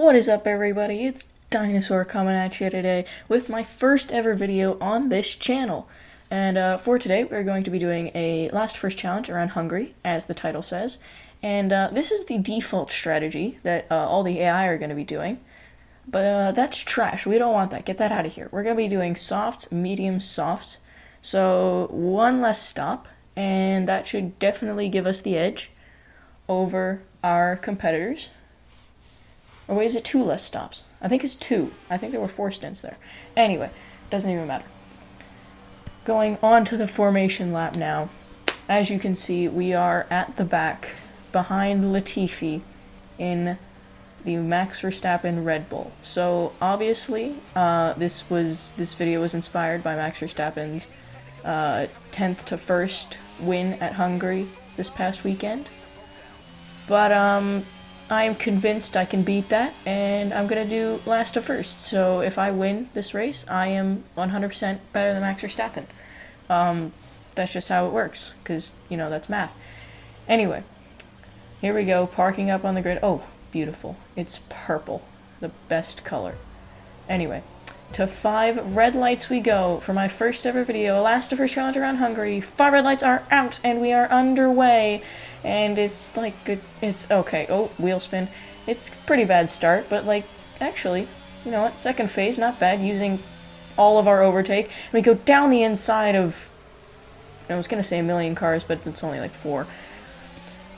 What is up, everybody? It's Dinosaur coming at you today with my first ever video on this channel. And for today, we're going to be doing a last first challenge around Hungary, as the title says. And this is the default strategy that all the AI are going to be doing. But that's trash. We don't want that. Get that out of here. We're going to be doing softs, medium, softs. So one less stop, and that should definitely give us the edge over our competitors. Or wait, is it 2 less stops? I think it's 2. I think there were 4 stints there. Anyway, doesn't even matter. Going on to the formation lap now. As you can see, we are at the back, behind Latifi in the Max Verstappen Red Bull. So obviously, this video was inspired by Max Verstappen's 10th to 1st win at Hungary this past weekend. But I am convinced I can beat that, and I'm going to do last to first. So if I win this race, I am 100% better than Max Verstappen. That's just how it works, because, you know, that's math. Anyway, here we go, parking up on the grid. Oh, beautiful. It's purple, the best color. Anyway, to 5 red lights we go for my first ever video, last to first challenge around Hungary. 5 red lights are out, and we are underway. And it's like, it's okay. Oh, wheel spin. It's a pretty bad start, but like, actually, you know what? Second phase, not bad, using all of our overtake. And we go down the inside of, I was going to say a million cars, but it's only like 4.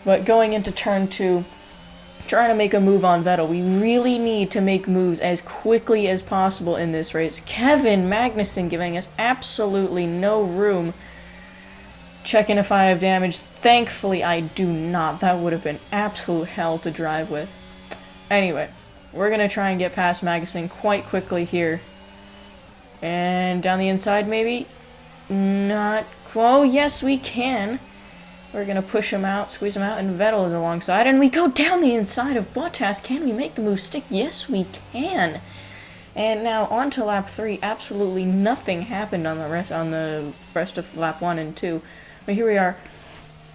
But going into turn 2, trying to make a move on Vettel. We really need to make moves as quickly as possible in this race. Kevin Magnussen giving us absolutely no room. Checking if I have damage. Thankfully, I do not. That would have been absolute hell to drive with. Anyway, we're going to try and get past Magnussen quite quickly here. And down the inside, maybe? Not. Oh, yes, we can. We're going to push him out, squeeze him out, and Vettel is alongside. And we go down the inside of Bottas. Can we make the move stick? Yes, we can. And now on to lap 3. Absolutely nothing happened on the rest of lap 1 and 2. But here we are,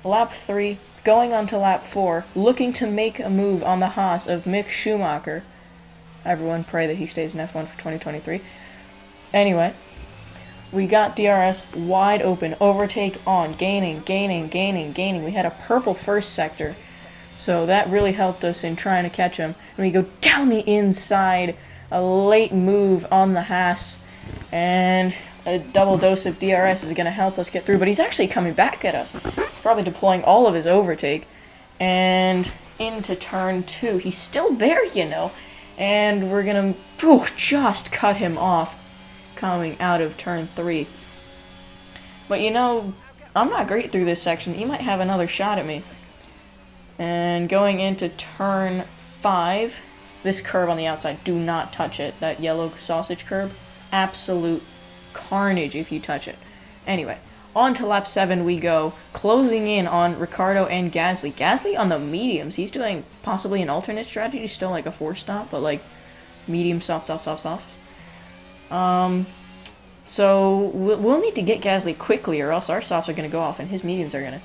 lap 3, going on to lap 4, looking to make a move on the Haas of Mick Schumacher. Everyone pray that he stays in F1 for 2023. Anyway, we got DRS wide open, overtake on, gaining. We had a purple first sector, so that really helped us in trying to catch him. And we go down the inside, a late move on the Haas, and a double dose of DRS is going to help us get through, but he's actually coming back at us. Probably deploying all of his overtake. And into turn 2. He's still there, you know. And we're going to just cut him off coming out of turn 3. But, you know, I'm not great through this section. He might have another shot at me. And going into turn 5, this curve on the outside, do not touch it. That yellow sausage curve, absolute carnage if you touch it. Anyway, on to lap 7 we go, closing in on Ricciardo and Gasly. Gasly on the mediums. He's doing possibly an alternate strategy, still like a 4-stop, but like medium, soft. So we'll need to get Gasly quickly, or else our softs are going to go off and his mediums are going to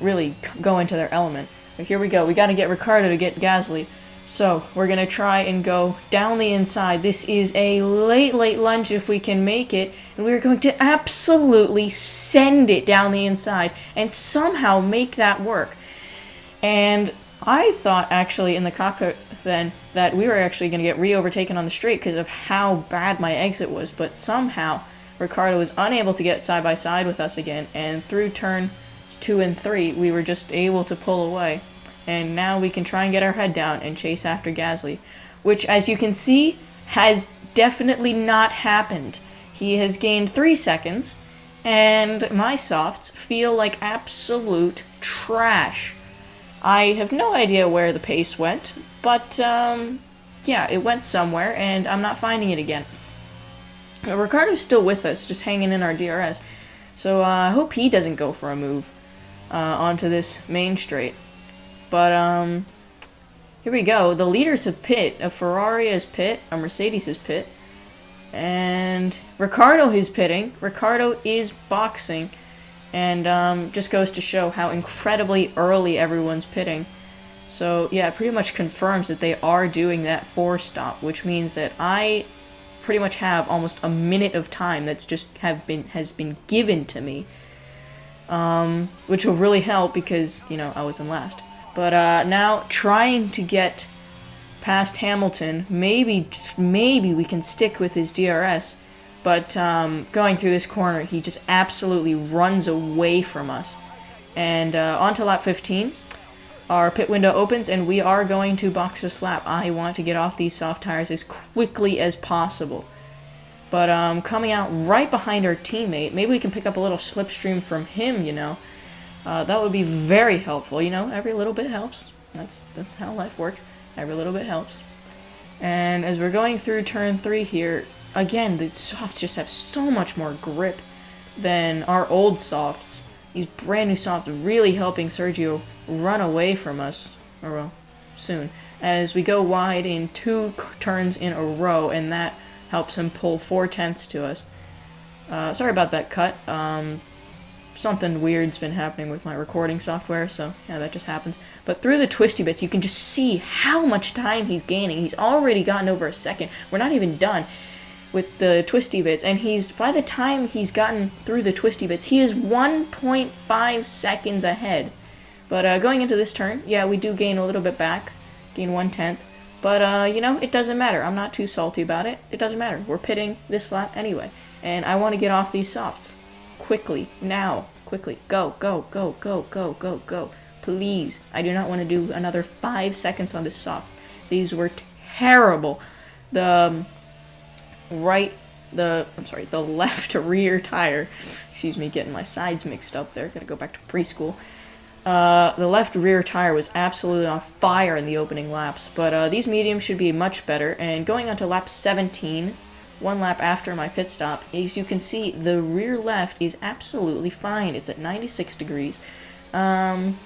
really go into their element. But here we go. We got to get Ricciardo to get Gasly. So, we're going to try and go down the inside. This is a late lunge if we can make it. And we're going to absolutely send it down the inside and somehow make that work. And I thought actually in the cockpit then that we were actually going to get re-overtaken on the straight because of how bad my exit was. But somehow, Ricciardo was unable to get side by side with us again. And through turns 2 and 3, we were just able to pull away. And now we can try and get our head down and chase after Gasly, which, as you can see, has definitely not happened. He has gained 3 seconds, and my softs feel like absolute trash. I have no idea where the pace went, but, yeah, it went somewhere, and I'm not finding it again. Ricciardo's still with us, just hanging in our DRS, so I hope he doesn't go for a move onto this main straight. But, here we go. The leaders have pit. A Ferrari is pit. A Mercedes is pit. And Ricciardo is pitting. Ricciardo is boxing. And, just goes to show how incredibly early everyone's pitting. So yeah, it pretty much confirms that they are doing that 4-stop, which means that I pretty much have almost a minute of time that's just has been given to me, which will really help because, you know, I was in last. But now trying to get past Hamilton, maybe we can stick with his DRS, but going through this corner, he just absolutely runs away from us. And on to lap 15. Our pit window opens, and we are going to box this lap. I want to get off these soft tires as quickly as possible. But coming out right behind our teammate, maybe we can pick up a little slipstream from him, you know. That would be very helpful, you know. Every little bit helps. That's how life works. Every little bit helps. And as we're going through turn 3 here, again, the softs just have so much more grip than our old softs. These brand new softs really helping Sergio run away from us, or well, soon, as we go wide in 2 turns in a row, and that helps him pull 4/10 to us. Sorry about that cut. Something weird's been happening with my recording software, so yeah, that just happens. But through the twisty bits, you can just see how much time he's gaining. He's already gotten over a second. We're not even done with the twisty bits, and by the time he's gotten through the twisty bits, he is 1.5 seconds ahead. But going into this turn, yeah, we do gain a little bit back, gain 1/10, but you know, it doesn't matter. I'm not too salty about it. It doesn't matter. We're pitting this lap anyway, and I want to get off these softs quickly, now, quickly, go, go, go, go, go, go, go, please. I do not want to do another 5 seconds on this soft. These were terrible. The left rear tire, excuse me, getting my sides mixed up there, gotta go back to preschool. The left rear tire was absolutely on fire in the opening laps, but these mediums should be much better. And going on to lap 17, 1 lap after my pit stop, as you can see, the rear left is absolutely fine. It's at 96 degrees. And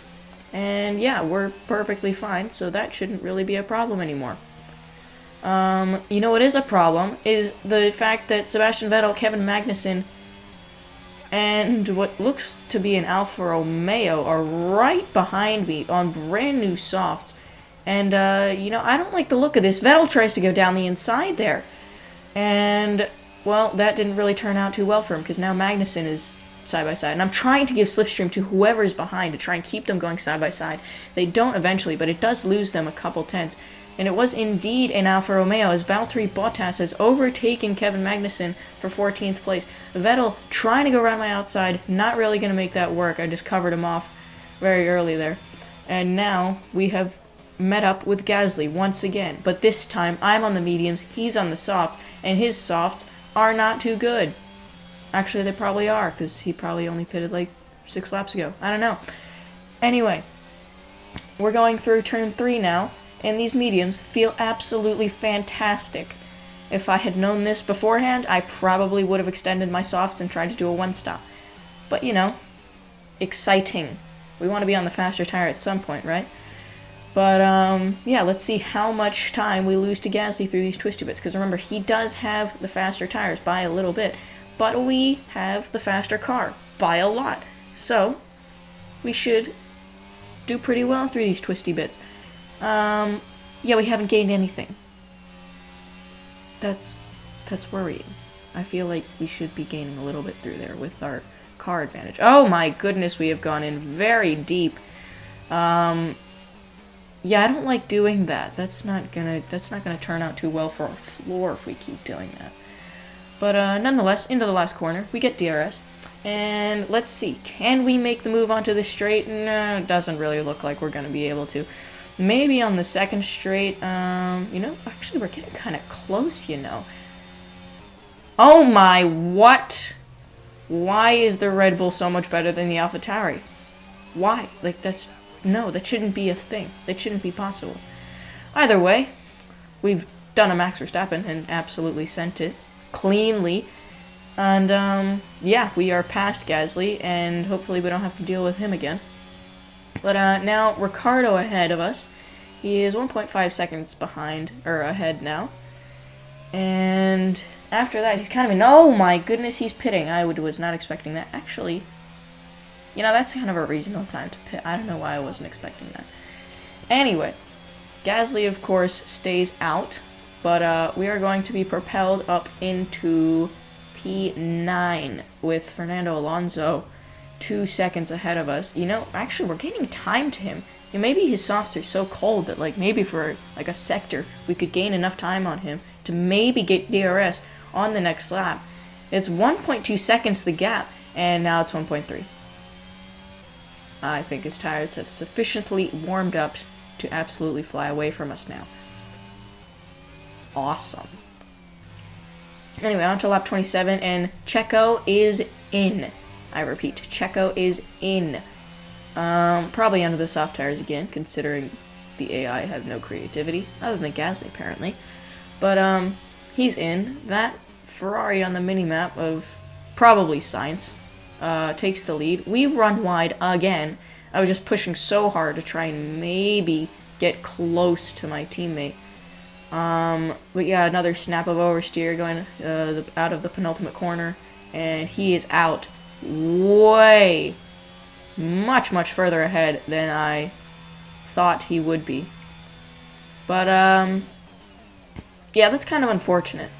yeah, we're perfectly fine, so that shouldn't really be a problem anymore. You know what is a problem is the fact that Sebastian Vettel, Kevin Magnussen, and what looks to be an Alfa Romeo are right behind me on brand new softs. And, you know, I don't like the look of this. Vettel tries to go down the inside there. And, well, that didn't really turn out too well for him, because now Magnussen is side by side. And I'm trying to give slipstream to whoever is behind to try and keep them going side by side. They don't eventually, but it does lose them a couple tenths. And it was indeed an Alfa Romeo, as Valtteri Bottas has overtaken Kevin Magnussen for 14th place. Vettel trying to go around my outside, not really going to make that work. I just covered him off very early there. And now we have met up with Gasly once again. But this time, I'm on the mediums, he's on the softs, and his softs are not too good. Actually, they probably are, because he probably only pitted like 6 laps ago. I don't know. Anyway, we're going through turn 3 now. And these mediums feel absolutely fantastic. If I had known this beforehand, I probably would have extended my softs and tried to do a 1-stop. But, you know, exciting. We want to be on the faster tire at some point, right? But, yeah, let's see how much time we lose to Gasly through these twisty bits. Because remember, he does have the faster tires by a little bit. But we have the faster car by a lot. So, we should do pretty well through these twisty bits. Yeah, we haven't gained anything. That's worrying. I feel like we should be gaining a little bit through there with our car advantage. Oh my goodness, we have gone in very deep. Yeah, I don't like doing that. That's not gonna turn out too well for our floor if we keep doing that. But nonetheless, into the last corner, we get DRS. And let's see, can we make the move onto the straight? No, it doesn't really look like we're gonna be able to. Maybe on the second straight, you know, actually we're getting kind of close, you know. Oh my, what? Why is the Red Bull so much better than the AlphaTauri? Why? Like, that shouldn't be a thing. That shouldn't be possible. Either way, we've done a Max Verstappen and absolutely sent it cleanly. And, yeah, we are past Gasly, and hopefully we don't have to deal with him again. But now Ricciardo ahead of us. He is 1.5 seconds behind, or ahead now. And after that, he's kind of in. Oh my goodness, he's pitting. I was not expecting that. Actually, you know, that's kind of a reasonable time to pit. I don't know why I wasn't expecting that. Anyway, Gasly, of course, stays out, but we are going to be propelled up into P9 with Fernando Alonso 2 seconds ahead of us. You know, actually, we're getting time to him. And maybe his softs are so cold that, like, maybe for, like, a sector, we could gain enough time on him to maybe get DRS on the next lap. It's 1.2 seconds the gap, and now it's 1.3. I think his tires have sufficiently warmed up to absolutely fly away from us now. Awesome. Anyway, on to lap 27, and Checo is in. I repeat, Checo is in. Probably under the soft tires again, considering the AI have no creativity, other than Gasly apparently. But he's in. That Ferrari on the minimap of probably Sainz takes the lead. We run wide again. I was just pushing so hard to try and maybe get close to my teammate. But yeah, another snap of oversteer going out of the penultimate corner, and he is out way much further ahead than I thought he would be. But yeah, that's kind of unfortunate.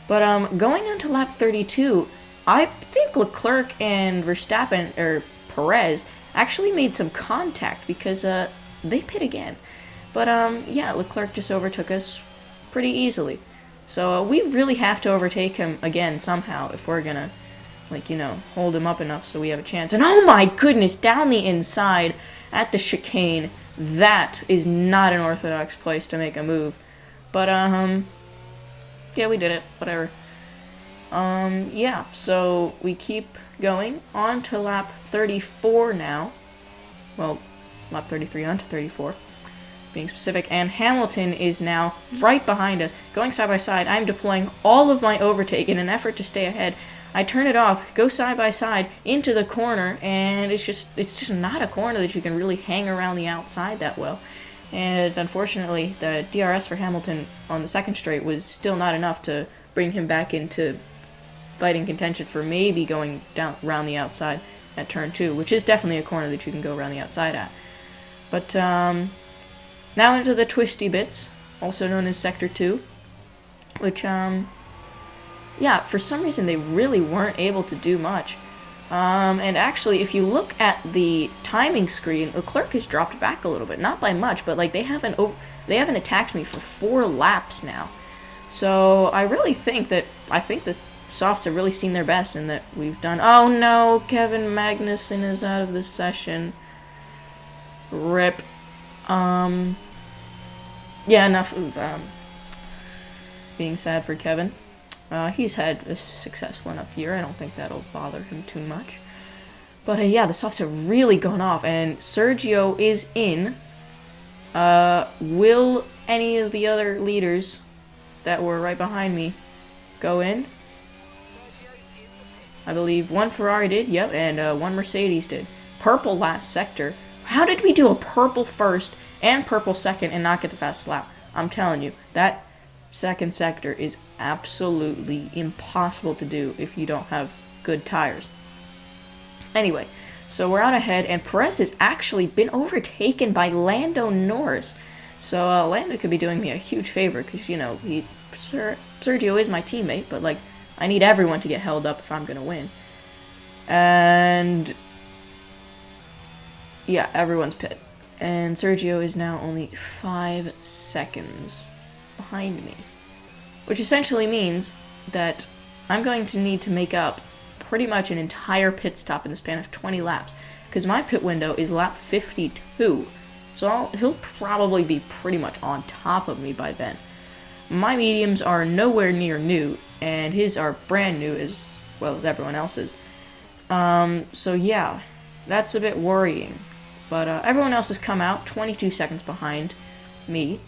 But going on to lap 32, I think Leclerc and Verstappen, or Perez, actually made some contact because they pit again. But yeah, Leclerc just overtook us pretty easily. So we really have to overtake him again somehow if we're gonna, like, you know, hold him up enough so we have a chance. And oh my goodness, down the inside at the chicane. That is not an orthodox place to make a move. But yeah, we did it. Whatever. Yeah, so we keep going on to lap 34 now. Well, lap 33 on to 34, being specific. And Hamilton is now right behind us, going side by side. I'm deploying all of my overtake in an effort to stay ahead. I turn it off, go side by side into the corner, and it's just not a corner that you can really hang around the outside that well. And unfortunately, the DRS for Hamilton on the second straight was still not enough to bring him back into fighting contention for maybe going down around the outside at turn 2, which is definitely a corner that you can go around the outside at. But now into the twisty bits, also known as Sector 2, which yeah, for some reason they really weren't able to do much. And actually, if you look at the timing screen, Leclerc has dropped back a little bit, not by much, but like they haven't attacked me for 4 laps now. So I really think that the softs have really seen their best, and that we've done. Oh no, Kevin Magnussen is out of this session. Rip. Yeah, enough of being sad for Kevin. He's had a successful enough year. I don't think that'll bother him too much. But yeah, the softs have really gone off, and Sergio is in. Will any of the other leaders that were right behind me go in? I believe one Ferrari did, yep, and one Mercedes did. Purple last sector. How did we do a purple first and purple second and not get the fast lap? I'm telling you, that second sector is absolutely impossible to do if you don't have good tires. Anyway, so we're out ahead, and Perez has actually been overtaken by Lando Norris. So Lando could be doing me a huge favor, because, you know, Sergio is my teammate, but, like, I need everyone to get held up if I'm going to win. And yeah, everyone's pit. And Sergio is now only 5 seconds behind me, which essentially means that I'm going to need to make up pretty much an entire pit stop in the span of 20 laps, because my pit window is lap 52, so he'll probably be pretty much on top of me by then. My mediums are nowhere near new, and his are brand new as well as everyone else's. So yeah, that's a bit worrying. But everyone else has come out 22 seconds behind me,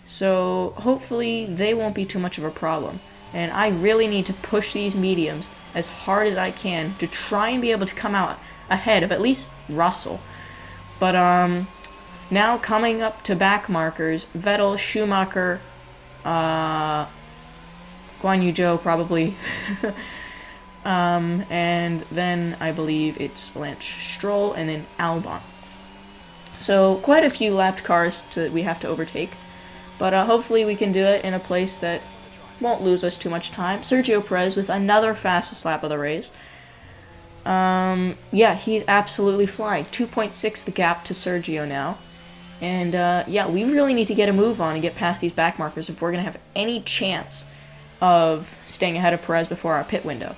so hopefully they won't be too much of a problem. And I really need to push these mediums as hard as I can to try and be able to come out ahead of at least Russell. But now coming up to back markers, Vettel, Schumacher, Guan Yu Zhou probably, and then I believe it's Lance Stroll and then Albon. So quite a few lapped cars we have to overtake. But hopefully we can do it in a place that won't lose us too much time. Sergio Perez with another fastest lap of the race. Yeah, he's absolutely flying. 2.6 the gap to Sergio now. And yeah, we really need to get a move on and get past these back markers if we're going to have any chance of staying ahead of Perez before our pit window.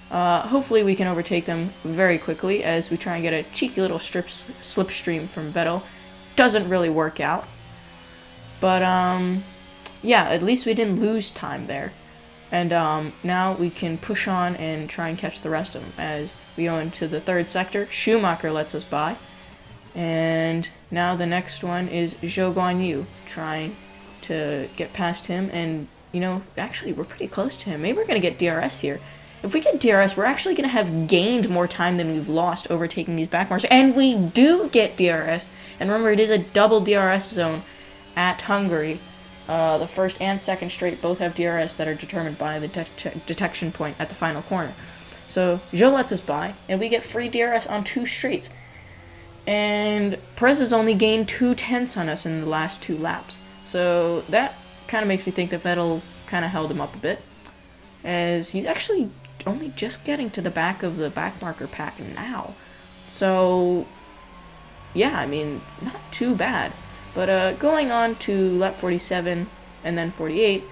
Hopefully we can overtake them very quickly as we try and get a cheeky little slipstream from Vettel. Doesn't really work out. But, yeah, at least we didn't lose time there. And now we can push on and try and catch the rest of them as we go into the third sector. Schumacher lets us by. And now the next one is Zhou Guanyu, trying to get past him. And, you know, actually we're pretty close to him. Maybe we're going to get DRS here. If we get DRS, we're actually going to have gained more time than we've lost overtaking these back markers. And we do get DRS. And remember, it is a double DRS zone at Hungary. The first and second straight both have DRS that are determined by the detection point at the final corner. So Zhou lets us by, and we get free DRS on 2 straights. And Perez has only gained 2/10 on us in the last 2 laps. So that kind of makes me think that Vettel kind of held him up a bit, as he's actually only just getting to the back of the back marker pack now. So yeah, I mean, not too bad. But going on to lap 47 and then 48,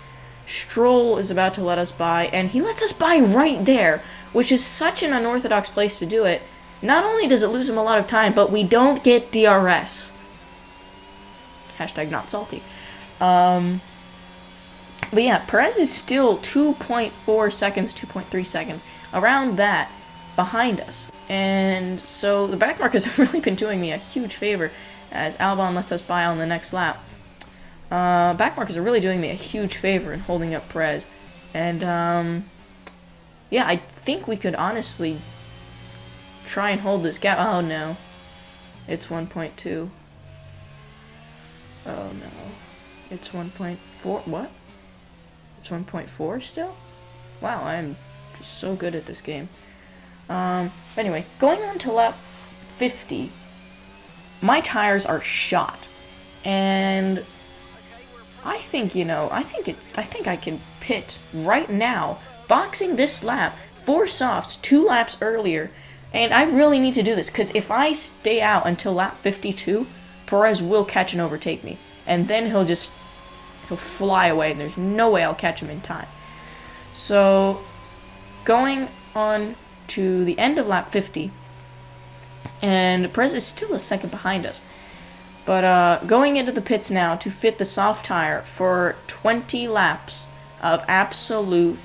Stroll is about to let us by, and he lets us by right there, which is such an unorthodox place to do it. Not only does it lose him a lot of time, but we don't get DRS. Hashtag not salty. But yeah, Perez is still 2.4 seconds, 2.3 seconds, around that, behind us. And so the back markers have really been doing me a huge favor, as Albon lets us by on the next lap. Back markers are really doing me a huge favor in holding up Perez. And, yeah, I think we could honestly try and hold this gap. Oh, no. It's 1.2. Oh, no. It's 1.4. What? It's 1.4 still? Wow, I'm just so good at this game. Anyway, going on to lap 50, my tires are shot, and I think, you know, I think I can pit right now, boxing this lap, 4 softs, 2 laps earlier, and I really need to do this, because if I stay out until lap 52, Perez will catch and overtake me, and then he'll fly away, and there's no way I'll catch him in time. So, going on to the end of lap 50, and Perez is still a second behind us. But going into the pits now to fit the soft tire for 20 laps of absolute,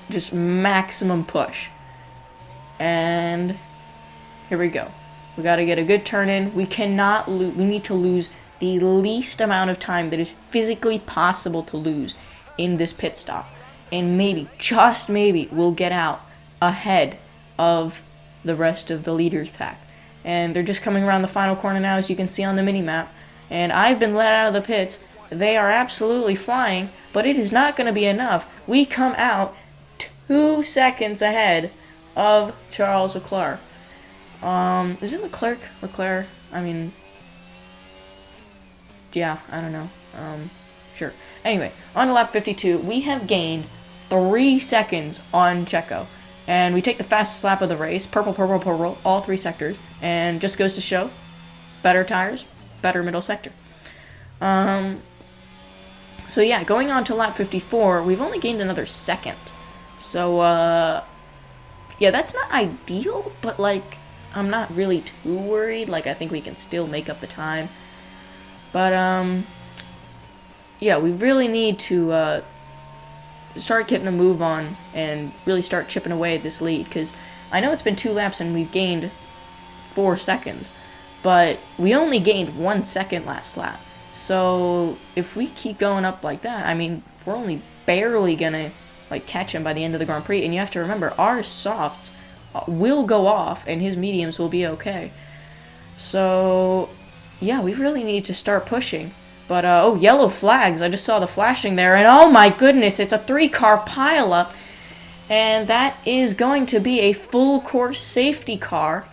just maximum push. And here we go. We got to get a good turn in. We cannot lose. We need to lose the least amount of time that is physically possible to lose in this pit stop. And maybe, just maybe, we'll get out ahead of the rest of the leaders pack. And they're just coming around the final corner now, as you can see on the mini-map. And I've been let out of the pits. They are absolutely flying, but it is not going to be enough. We come out 2 seconds ahead of Charles Leclerc. Is it Leclerc? Leclerc? I mean, yeah, I don't know. Sure. Anyway, on to lap 52, we have gained 3 seconds on Checo. And we take the fastest lap of the race, purple, purple, purple, all 3 sectors, and just goes to show, better tires, better middle sector. So yeah, going on to lap 54, we've only gained another second. So, yeah, that's not ideal, but, like, I'm not really too worried. Like, I think we can still make up the time. But, yeah, we really need to, start getting a move on and really start chipping away at this lead, because I know it's been 2 laps and we've gained 4 seconds, but we only gained 1 second last lap. So if we keep going up like that, I mean, we're only barely gonna like catch him by the end of the Grand Prix. And you have to remember, our softs will go off and his mediums will be okay. So yeah, we really need to start pushing. But, oh, yellow flags. I just saw the flashing there. And, oh, my goodness, it's a 3-car pileup. And that is going to be a full-course safety car.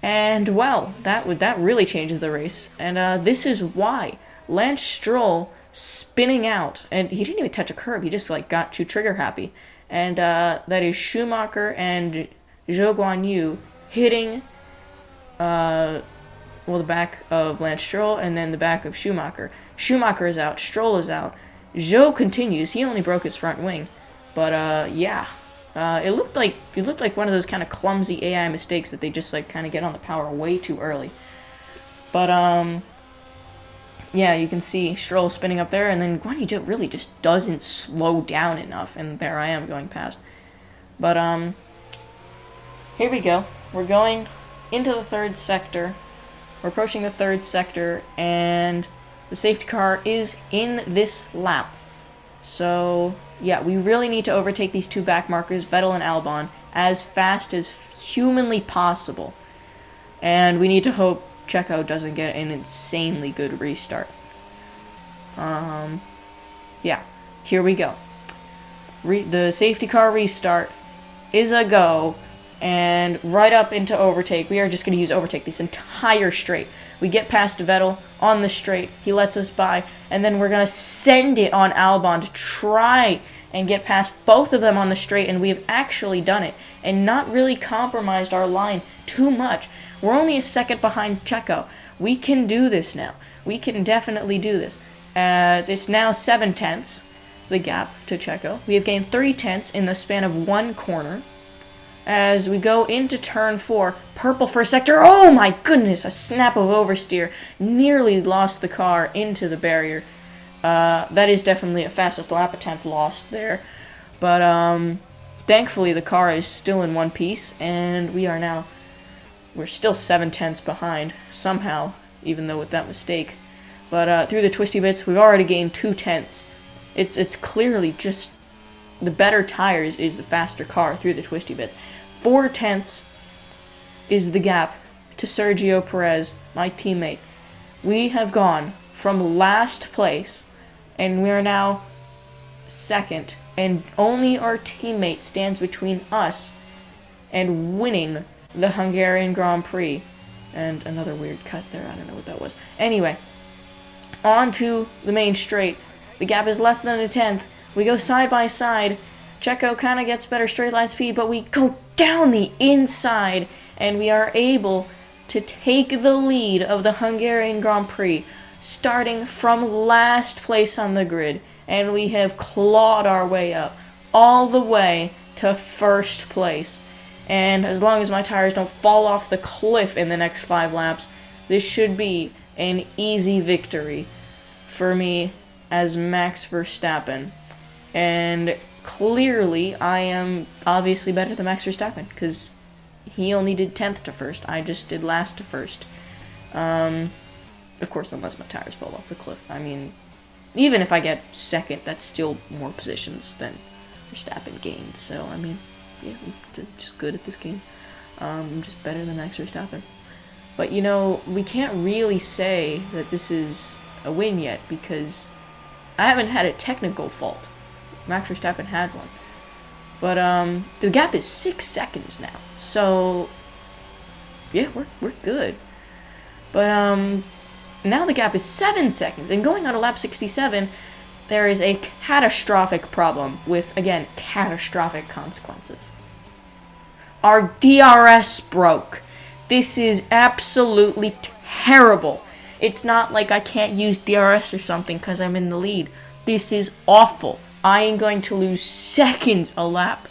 And well, that really changes the race. And this is why Lance Stroll spinning out, and he didn't even touch a curb. He just like got too trigger happy. And that is Schumacher and Zhou Guanyu hitting the back of Lance Stroll and then the back of Schumacher. Schumacher is out, Stroll is out. Zhou continues. He only broke his front wing, but yeah. It looked like one of those kind of clumsy AI mistakes that they just like kind of get on the power way too early. But yeah, you can see Stroll spinning up there, and then Guan Yu really just doesn't slow down enough, and there I am going past. But here we go. We're going into the third sector. We're approaching the third sector, and the safety car is in this lap. So yeah, we really need to overtake these two back markers, Vettel and Albon, as fast as humanly possible. And we need to hope Checo doesn't get an insanely good restart. Yeah, here we go. The safety car restart is a go, and right up into overtake. We are just going to use overtake this entire straight. We get past Vettel on the straight. He lets us by, and then we're going to send it on Albon to try and get past both of them on the straight, and we have actually done it and not really compromised our line too much. We're only a second behind Checo. We can do this now. We can definitely do this. As it's now 7/10, the gap to Checo. We have gained 3/10 in the span of one corner. As we go into turn 4, purple first sector. Oh my goodness, a snap of oversteer. Nearly lost the car into the barrier. That is definitely a fastest lap attempt lost there. But thankfully the car is still in one piece, and we're still 7/10 behind somehow, even though with that mistake. But through the twisty bits, we've already gained 2/10. It's clearly just the better tires is the faster car through the twisty bits. 4/10 is the gap to Sergio Perez, my teammate. We have gone from last place, and we are now second, and only our teammate stands between us and winning the Hungarian Grand Prix. And another weird cut there, I don't know what that was. Anyway, on to the main straight. The gap is less than a tenth. We go side by side. Checo kind of gets better straight line speed, but we go down the inside, and we are able to take the lead of the Hungarian Grand Prix, starting from last place on the grid, and we have clawed our way up all the way to first place. And as long as my tires don't fall off the cliff in the next 5 laps, this should be an easy victory for me as Max Verstappen. And clearly, I am obviously better than Max Verstappen, because he only did 10th to first. I just did last to first. Of course, unless my tires fall off the cliff. I mean, even if I get second, that's still more positions than Verstappen gained. So, I mean, yeah, I'm just good at this game. I'm just better than Max Verstappen. But, you know, we can't really say that this is a win yet, because I haven't had a technical fault. Max Verstappen had one. But the gap is 6 seconds now. So yeah, we're good. But now the gap is 7 seconds, and going on to lap 67, there is a catastrophic problem with, again, catastrophic consequences. Our DRS broke. This is absolutely terrible. It's not like I can't use DRS or something because I'm in the lead. This is awful. I am going to lose seconds a lap.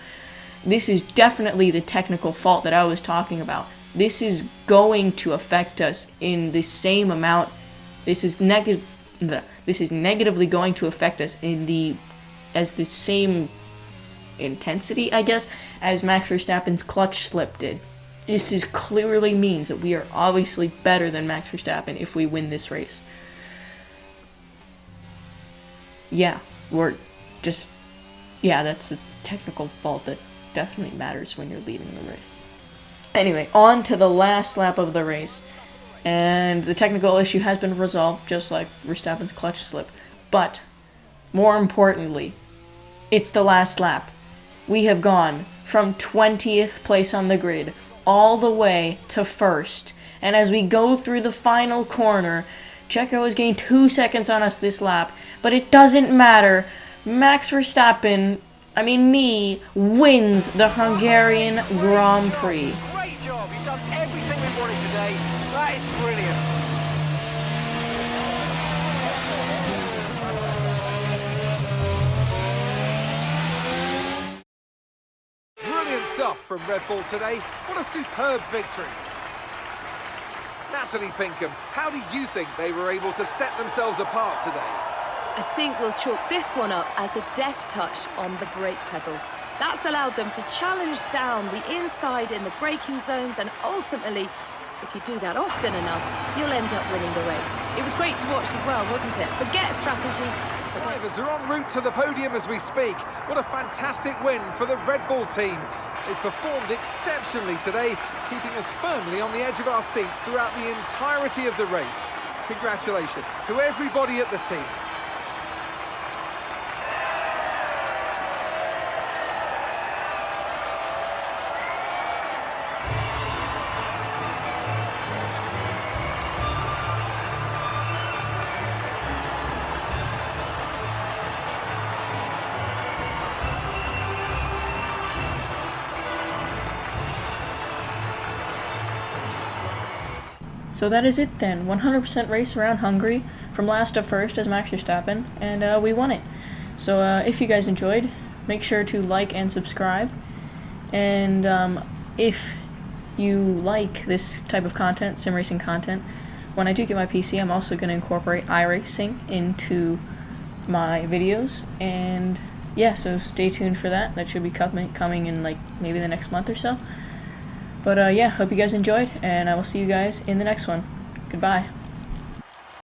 This is definitely the technical fault that I was talking about. This is going to affect us in the same amount. This is negatively going to affect us in the same intensity, I guess, as Max Verstappen's clutch slip did. This clearly means that we are obviously better than Max Verstappen if we win this race. Yeah, that's a technical fault that definitely matters when you're leading the race. Anyway, on to the last lap of the race. And the technical issue has been resolved, just like Verstappen's clutch slip. But, more importantly, it's the last lap. We have gone from 20th place on the grid all the way to first. And as we go through the final corner, Checo has gained 2 seconds on us this lap, but it doesn't matter. Max Verstappen, wins the Hungarian Grand Prix. Great job, you've done everything we wanted today. That is brilliant. Brilliant stuff from Red Bull today. What a superb victory. Natalie Pinkham, how do you think they were able to set themselves apart today? I think we'll chalk this one up as a deft touch on the brake pedal. That's allowed them to challenge down the inside in the braking zones, and ultimately, if you do that often enough, you'll end up winning the race. It was great to watch as well, wasn't it? Forget strategy. Drivers are en route to the podium as we speak. What a fantastic win for the Red Bull team. They performed exceptionally today, keeping us firmly on the edge of our seats throughout the entirety of the race. Congratulations to everybody at the team. So that is it then. 100% race around Hungary, from last to first as Max Verstappen, and we won it. So if you guys enjoyed, make sure to like and subscribe. And if you like this type of content, sim racing content, when I do get my PC, I'm also going to incorporate iRacing into my videos. And yeah, so stay tuned for that. That should be coming in like maybe the next month or so. But yeah, hope you guys enjoyed, and I will see you guys in the next one. Goodbye.